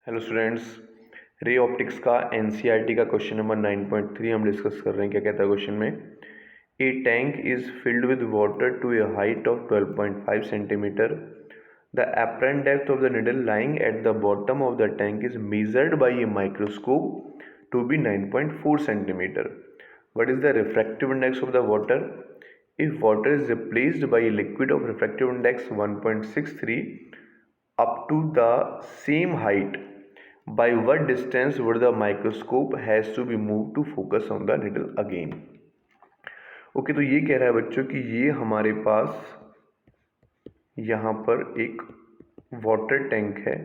Hello students, ray optics का NCERT का question number 9.3 हम डिस्कस कर रहे हैं। क्या कहता है क्वेश्चन में? A tank is filled with water to a height of 12.5 centimetre. The apparent depth of the needle lying at the bottom of the tank is measured by a microscope to be 9.4 centimeter. What is the refractive index of the water? If water is replaced by a liquid of refractive index 1.63 up to the same height, by what distance would the microscope has to be moved to focus on the needle again? Okay, तो ये कह रहा है बच्चों कि ये हमारे पास यहाँ पर एक वाटर टैंक है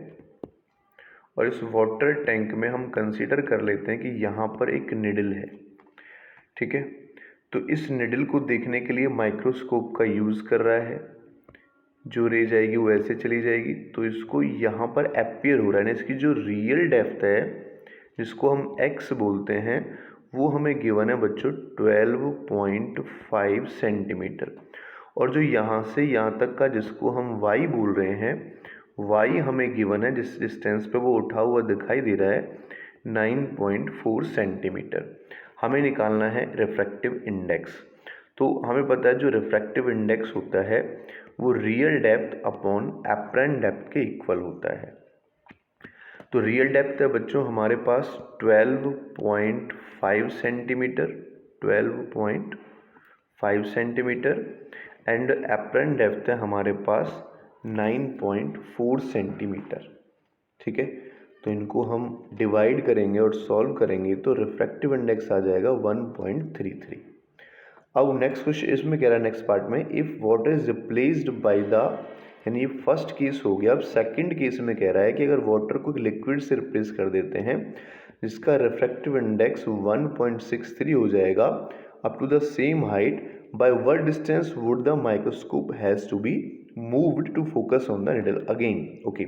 और इस वाटर टैंक में हम कंसीडर कर लेते हैं कि यहाँ पर एक निडल है। ठीक है, तो इस निडल को देखने के लिए माइक्रोस्कोप का यूज़ कर रहा है। जो रे जाएगी वो ऐसे चली जाएगी, तो इसको यहाँ पर अपीयर हो रहा है ना, इसकी जो रियल डेप्थ है जिसको हम x बोलते हैं वो हमें गिवन है बच्चों 12.5 सेंटीमीटर। और जो यहाँ से यहाँ तक का जिसको हम y बोल रहे हैं, y हमें गिवन है जिस डिस्टेंस पे वो उठा हुआ दिखाई दे रहा है 9.4 सेंटीमीटर। हमें निकालना है रिफ्रैक्टिव इंडेक्स। तो हमें पता है जो रिफ्रैक्टिव इंडेक्स होता है वो real depth upon apparent depth के इक्वल होता है। तो रियल डेप्थ है बच्चों हमारे पास 12.5 centimetre, 12.5 centimetre and apparent depth है हमारे पास 9.4 सेंटीमीटर। ठीक है, तो इनको हम डिवाइड करेंगे और सॉल्व करेंगे तो रिफ्रैक्टिव इंडेक्स आ जाएगा 1.33। अब नेक्स्ट क्वेश्चन इसमें कह रहा है नेक्स्ट पार्ट में, if water is replaced by the, यानी ये फर्स्ट केस हो गया। अब सेकंड केस में कह रहा है कि अगर वाटर को लिक्विड से रिप्लेस कर देते हैं जिसका रिफ्रैक्टिव इंडेक्स 1.63 हो जाएगा up to the same height, by what distance would the microscope has to be moved to focus on the needle again. Okay,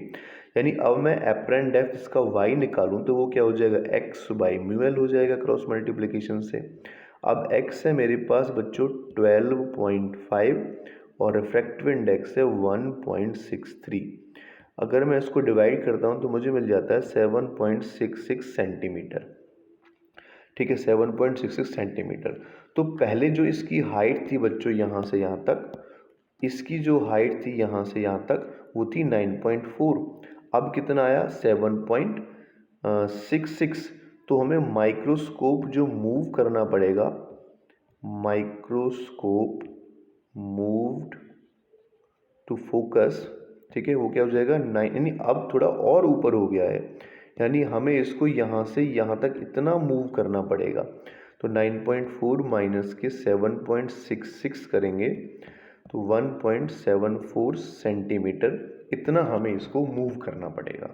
यानी अब मैं एपरेंट डेप्थ इसका y निकालूं तो वो क्या हो जाएगा x बाई म्यू एल हो जाएगा क्रॉस मल्टीप्लिकेशन से। अब x है मेरे पास बच्चों 12.5 और रिफ्रैक्टिव इंडेक्स है 1.63। अगर मैं इसको डिवाइड करता हूँ तो मुझे मिल जाता है 7.66 सेंटीमीटर। ठीक है, 7.66 सेंटीमीटर। तो पहले जो इसकी हाइट थी बच्चों यहाँ से यहाँ तक, इसकी जो हाइट थी यहाँ से यहाँ तक वो थी 9.4। अब कितना आया 7.66। तो हमें माइक्रोस्कोप जो मूव करना पड़ेगा, माइक्रोस्कोप मूव्ड टू फोकस, ठीक है, वो क्या हो जाएगा 9, यानी अब थोड़ा और ऊपर हो गया है, यानी हमें इसको यहाँ से यहाँ तक इतना मूव करना पड़ेगा। तो 9.4 माइनस के 7.66 करेंगे तो 1.74 सेंटीमीटर इतना हमें इसको मूव करना पड़ेगा।